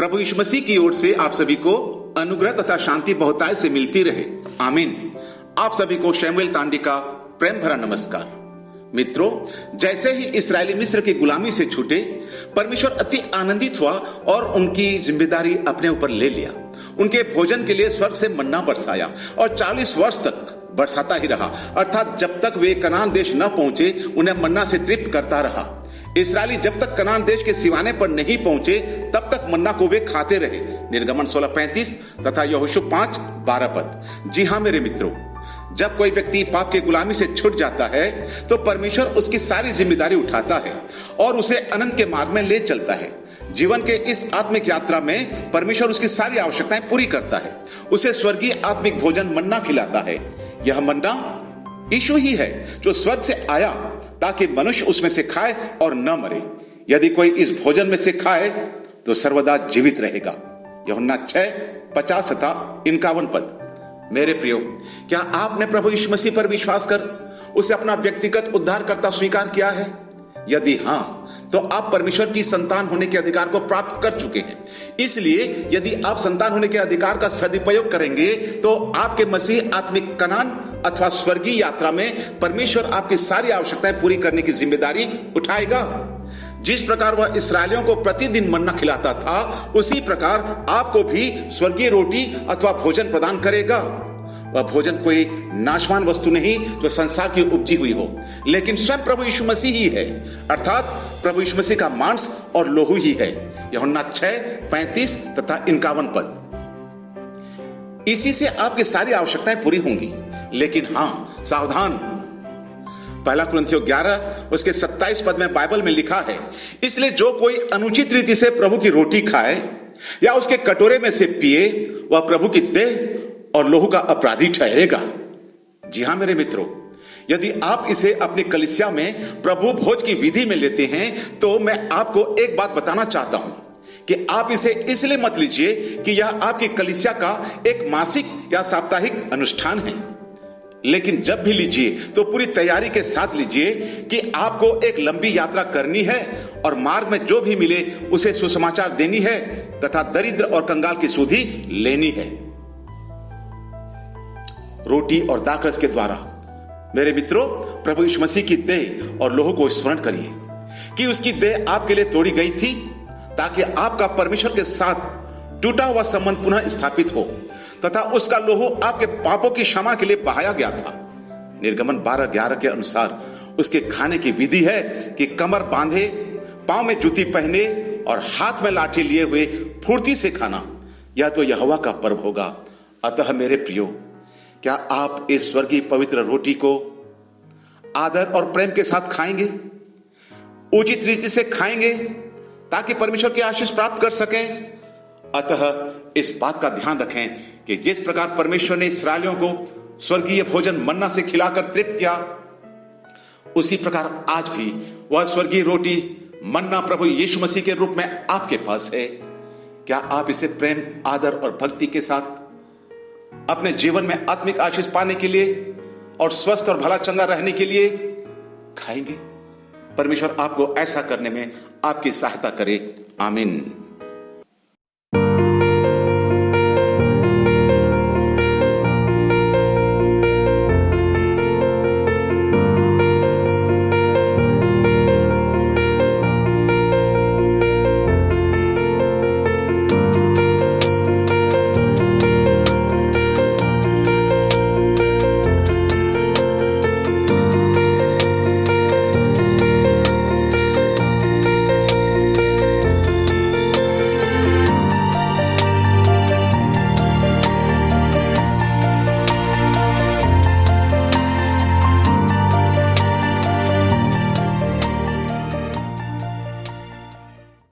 प्रभु यीशु मसीह की ओर से आप सभी को अनुग्रह तथा शांति बहुतायत से मिलती रहे। आमीन। आप सभी को शैमुएल तांडी का प्रेम भरा नमस्कार। मित्रों, जैसे ही इस्राएली मिस्र की गुलामी से छूटे, परमेश्वर अति आनंदित हुआ और उनकी जिम्मेदारी अपने ऊपर ले लिया। उनके भोजन के लिए स्वर्ग से मन्ना बरसाया और 40 वर्ष तक बरसाता ही रहा, अर्थात जब तक वे कनान देश न पहुंचे उन्हें मन्ना से तृप्त करता रहा। इस्राएली जब तक कनान देश के सिवाने पर नहीं पहुंचे तब तक मन्ना को वे खाते रहे। निर्गमन 16:35 तथा यहोशू 5:12 पद। जी हाँ मेरे मित्रों, जब कोई व्यक्ति पाप की गुलामी से छूट जाता है तो परमेश्वर उसकी सारी जिम्मेदारी उठाता है और उसे अनंत के मार्ग में ले चलता है। जीवन के इस आत्मिक यात्रा में परमेश्वर उसकी सारी आवश्यकताएं पूरी करता है। उसे स्वर्गीय आत्मिक भोजन मन्ना खिलाता है। यह मन्ना यीशु ही है जो स्वर्ग से आया ताकि मनुष्य उसमें से खाए और न मरे। यदि कोई इस भोजन में से खाए तो सर्वदा जीवित रहेगा। यूहन्ना 6:50 तथा 51 पद। मेरे प्रियो, क्या आपने प्रभु यीशु मसीह पर विश्वास कर उसे अपना व्यक्तिगत उद्धारकर्ता स्वीकार किया है? यदि हां, तो आप परमेश्वर की संतान होने के अधिकार को प्राप्त कर चुके हैं। इसलिए यदि आप संतान होने के अधिकार का सदुपयोग करेंगे तो आपके मसीह आत्मिक कनान अथवा स्वर्गीय यात्रा में परमेश्वर आपकी सारी आवश्यकताएं पूरी करने की जिम्मेदारी उठाएगा। जिस प्रकार वह इस्राएलियों को प्रतिदिन मन्ना खिलाता था, उसी प्रकार आपको भी स्वर्गीय रोटी अथवा भोजन प्रदान करेगा। वह भोजन कोई नाशवान वस्तु नहीं जो संसार की उपजी हुई हो, लेकिन स्वयं प्रभु यीशु मसीह ही है, अर्थात प्रभु यीशु मसीह का मांस और लोहू ही है। यूहन्ना 6:35 तथा 51 पद। इसी से आपकी सारी आवश्यकताएं पूरी होंगी। लेकिन हां, सावधान। 1 कुरिन्थियों 11 उसके 27 पद में बाइबल में लिखा है, इसलिए जो कोई अनुचित रीति से प्रभु की रोटी खाए या उसके कटोरे में से पिए, वह प्रभु की देह और लोहू का अपराधी ठहरेगा। जी हां मेरे मित्रों, यदि आप इसे अपनी कलीसिया में प्रभु भोज की विधि में लेते हैं तो मैं आपको एक बात बताना चाहता हूं कि आप इसे इसलिए मत लीजिए कि यह आपकी कलीसिया का एक मासिक या साप्ताहिक अनुष्ठान है, लेकिन जब भी लीजिए तो पूरी तैयारी के साथ लीजिए कि आपको एक लंबी यात्रा करनी है और मार्ग में जो भी मिले उसे सुसमाचार देनी है तथा दरिद्र और कंगाल की सुधि लेनी है। रोटी और दाखरस के द्वारा मेरे मित्रों प्रभु यीशु मसीह की देह और लोहू को स्मरण करिए कि उसकी देह आपके लिए तोड़ी गई थी ताकि आपका परमेश्वर के साथ टूटा हुआ संबंध पुनः स्थापित हो, तथा उसका लोहू आपके पापों की क्षमा के लिए बहाया गया था। निर्गमन 12:11 के अनुसार उसके खाने की विधि है कि कमर बांधे, पांव में जूती पहने और हाथ में लाठी लिए हुए फुर्ती से खाना। यह तो यहोवा का पर्व होगा। अतः मेरे प्रियो, क्या आप इस स्वर्गीय पवित्र रोटी को आदर और प्रेम के साथ खाएंगे, उचित रीति से खाएंगे ताकि परमेश्वर की आशीष प्राप्त कर सकें? अतः इस बात का ध्यान रखें कि जिस प्रकार परमेश्वर ने इस्राएलियों को स्वर्गीय भोजन मन्ना से खिलाकर तृप्त किया, उसी प्रकार आज भी वह स्वर्गीय रोटी मन्ना प्रभु यीशु मसीह के रूप में आपके पास है। क्या आप इसे प्रेम, आदर और भक्ति के साथ अपने जीवन में आत्मिक आशीष पाने के लिए और स्वस्थ और भला चंगा रहने के लिए खाएंगे? परमेश्वर आपको ऐसा करने में आपकी सहायता करे। आमीन।